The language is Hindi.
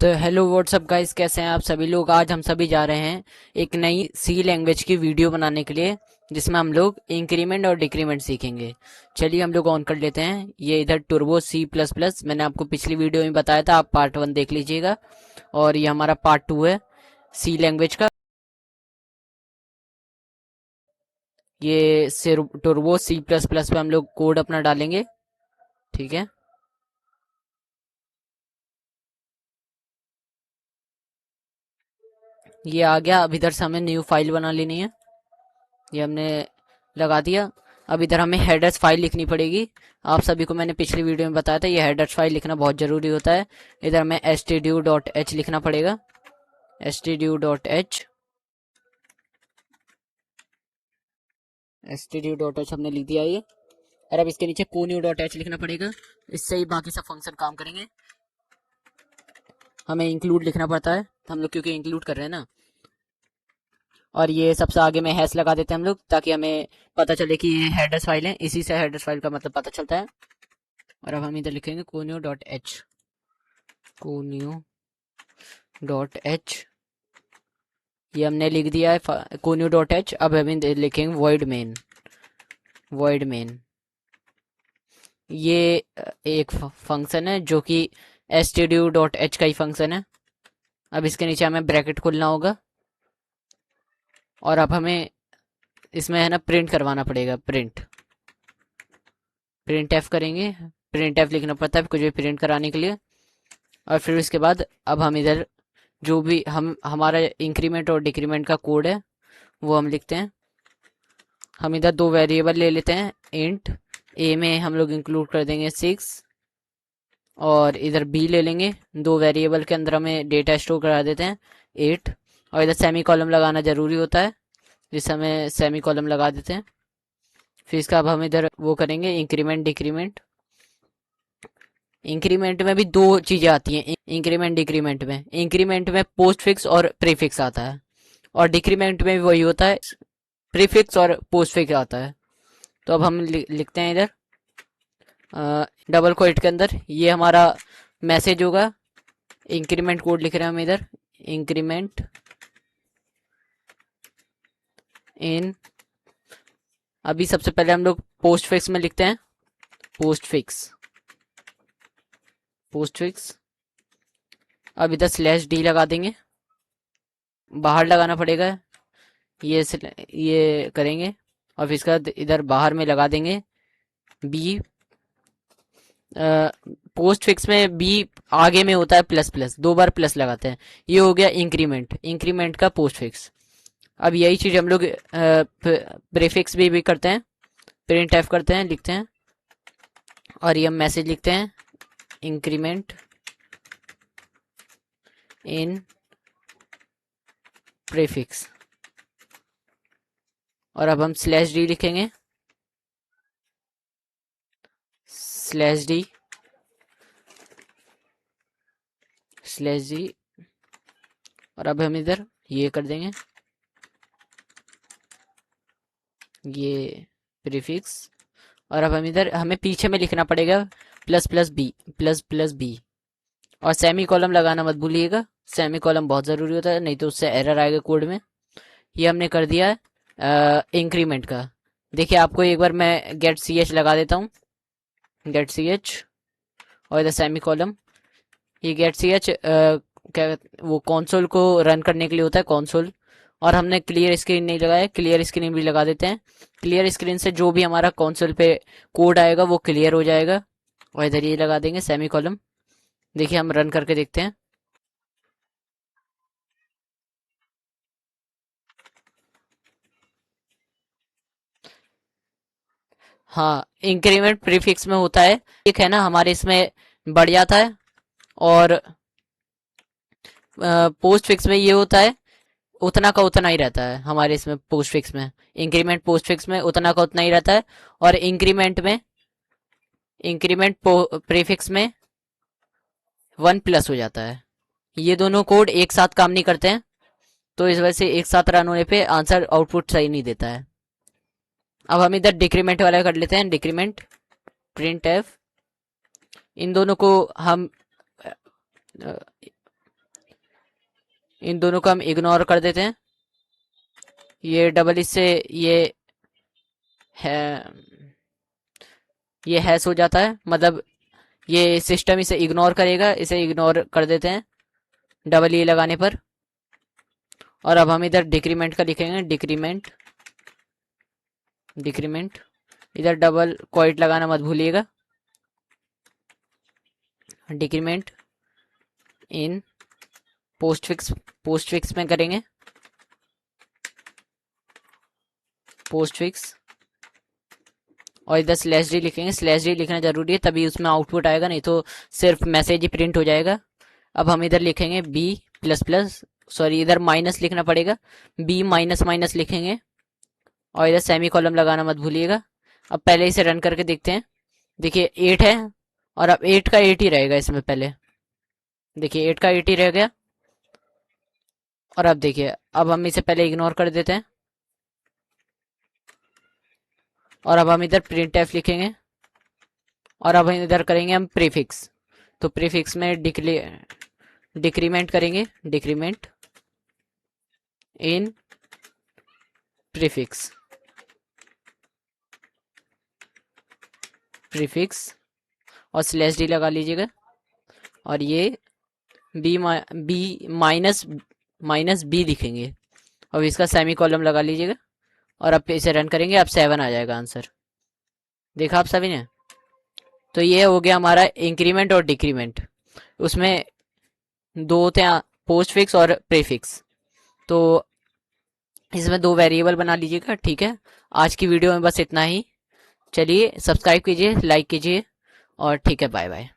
तो हेलो व्हाट्सअप गाइस, कैसे हैं आप सभी लोग। आज हम सभी जा रहे हैं एक नई सी लैंग्वेज की वीडियो बनाने के लिए, जिसमें हम लोग इंक्रीमेंट और डिक्रीमेंट सीखेंगे। चलिए हम लोग ऑन कर लेते हैं। ये इधर टर्बो सी प्लस प्लस, मैंने आपको पिछली वीडियो में बताया था, आप पार्ट 1 देख लीजिएगा। और ये हमारा पार्ट 2 है सी लैंग्वेज का। ये टर्बो सी प्लस प्लस पे हम लोग कोड अपना डालेंगे, ठीक है। ये आ गया। अब इधर से हमें न्यू फाइल बना लेनी है, ये हमने लगा दिया। अब इधर हमें हेडर्स फाइल लिखनी पड़ेगी। आप सभी को मैंने पिछली वीडियो में बताया था, ये हेडर्स फाइल लिखना बहुत ज़रूरी होता है। इधर हमें stdio.h लिखना पड़ेगा। stdio.h stdio.h हमने लिख दिया ये। और अब इसके नीचे conio.h लिखना पड़ेगा। इससे ही बाकी सब फंक्शन काम करेंगे। हमें इंक्लूड लिखना पड़ता है, हम लोग क्योंकि इंक्लूड कर रहे हैं ना। और ये सबसे आगे में हैश लगा देते हैं हम लोग, ताकि हमें पता चले कि ये हेडर्स फाइल है। इसी से हेडर्स फाइल का मतलब पता चलता है। और अब हम इधर लिखेंगे conio.h conio.h। ये हमने लिख दिया है conio.h। अब हम लिखेंगे void main। ये एक फंक्शन है जो कि stdio.h का ही फंक्शन है। अब इसके नीचे हमें ब्रैकेट खोलना होगा। और अब हमें इसमें है ना प्रिंट करवाना पड़ेगा। प्रिंट एफ करेंगे। प्रिंट एफ लिखना पड़ता है कुछ भी प्रिंट कराने के लिए। और फिर इसके बाद अब हम इधर जो भी हमारा इंक्रीमेंट और डिक्रीमेंट का कोड है वो हम लिखते हैं। हम इधर दो वेरिएबल ले लेते हैं। इंट ए में हम लोग इंक्लूड कर देंगे 6, और इधर बी ले लेंगे। दो वेरिएबल के अंदर हमें डेटा स्टोर करा देते हैं 8। और इधर सेमी कॉलम लगाना ज़रूरी होता है, जिससे हमें सेमी कॉलम लगा देते हैं। फिर इसका अब हम इधर वो करेंगे इंक्रीमेंट डिक्रीमेंट। इंक्रीमेंट में भी दो चीज़ें आती हैं इंक्रीमेंट डिक्रीमेंट में। इंक्रीमेंट में पोस्ट फिक्स और प्रीफिक्स आता है, और डिक्रीमेंट में भी वही होता है, प्रीफिक्स और पोस्ट फिक्स आता है। तो अब हम लिखते हैं इधर डबल कोट के अंदर, ये हमारा मैसेज होगा। इंक्रीमेंट कोड लिख रहे हैं हम इधर, इंक्रीमेंट इन। अभी सबसे पहले हम लोग पोस्ट फिक्स में लिखते हैं पोस्ट फिक्स। अब इधर /d लगा देंगे, बाहर लगाना पड़ेगा। ये करेंगे। और फिर इसका इधर बाहर में लगा देंगे बी। पोस्ट फिक्स में बी आगे में होता है प्लस प्लस, दो बार प्लस लगाते हैं। ये हो गया इंक्रीमेंट का पोस्ट फिक्स। अब यही चीज हम लोग प्रीफिक्स भी करते हैं। प्रिंट एफ करते हैं, लिखते हैं। और ये हम मैसेज लिखते हैं इंक्रीमेंट इन प्रीफिक्स। और अब हम /d लिखेंगे, /d और अब हम इधर ये कर देंगे, ये प्रीफिक्स। और अब हम इधर हमें पीछे में लिखना पड़ेगा प्लस बी। और सेमी कॉलम लगाना मत भूलिएगा, सेमी कॉलम बहुत ज़रूरी होता है, नहीं तो उससे एरर आएगा कोड में। ये हमने कर दिया है इंक्रीमेंट का। देखिए आपको एक बार मैं गेट ch लगा देता हूँ, गेट ch और इधर सेमी कॉलम। ये गेट ch क्या वो कंसोल को रन करने के लिए होता है, कंसोल। और हमने क्लियर स्क्रीन नहीं लगाया, क्लियर स्क्रीन भी लगा देते हैं। क्लियर स्क्रीन से जो भी हमारा कंसोल पे कोड आएगा वो क्लियर हो जाएगा। और इधर ये लगा देंगे सेमी कॉलम। देखिए हम रन करके देखते हैं। हाँ, इंक्रीमेंट प्रीफिक्स में होता है, एक है ना हमारे इसमें बढ़ जाता है। और पोस्ट फिक्स में ये होता है, उतना का उतना ही रहता है हमारे इसमें। पोस्ट फिक्स में इंक्रीमेंट पोस्ट फिक्स में उतना का उतना ही रहता है। और इंक्रीमेंट प्रीफिक्स में 1+ हो जाता है। ये दोनों कोड एक साथ काम नहीं करते हैं, तो इस वजह से एक साथ रन होने पे आंसर आउटपुट सही नहीं देता है। अब हम इधर डिक्रीमेंट वाला कर लेते हैं, डिक्रीमेंट प्रिंट एफ। इन दोनों को हम इन दोनों को हम इग्नोर कर देते हैं। ये डबल इससे है ये हैश हो जाता है, मतलब ये सिस्टम इसे इग्नोर करेगा, इसे इग्नोर कर देते हैं डबल ई लगाने पर। और अब हम इधर डिक्रीमेंट का लिखेंगे, डिक्रीमेंट डिक्रीमेंट। इधर डबल क्वाइट लगाना मत भूलिएगा। डिक्रीमेंट इन पोस्टफिक्स में करेंगे, पोस्टफिक्स। और इधर स्लैश डी लिखेंगे, स्लैश डी लिखना जरूरी है तभी उसमें आउटपुट आएगा, नहीं तो सिर्फ मैसेज ही प्रिंट हो जाएगा। अब हम इधर लिखेंगे बी प्लस प्लस, सॉरी इधर माइनस लिखना पड़ेगा, बी माइनस माइनस लिखेंगे। और इधर सेमी कॉलम लगाना मत भूलिएगा। अब पहले इसे रन करके देखते हैं। देखिए 8 है, और अब 8 का 8 ही रहेगा इसमें पहले। देखिए 8 का 8 ही रह गया। और अब देखिए, अब हम इसे पहले इग्नोर कर देते हैं। और अब हम इधर प्रिंट एफ लिखेंगे। और अब हम इधर करेंगे हम प्रीफिक्स। तो प्रीफिक्स में डिक्रीमेंट करेंगे, डिक्रीमेंट इन प्रीफिक्स, प्रीफिक्स और स्लैश डी लगा लीजिएगा। और ये बी माइनस माइनस बी लिखेंगे। अब इसका सेमी कॉलम लगा लीजिएगा। और अब इसे रन करेंगे, अब 7 आ जाएगा आंसर। देखा आप सभी ने? तो ये हो गया हमारा इंक्रीमेंट और डिक्रीमेंट। उसमें दो होते हैं, पोस्ट फिक्स और प्रीफिक्स। तो इसमें 2 वेरिएबल बना लीजिएगा, ठीक है। आज की वीडियो में बस इतना ही। चलिए सब्सक्राइब कीजिए, लाइक कीजिए, और ठीक है, बाय बाय।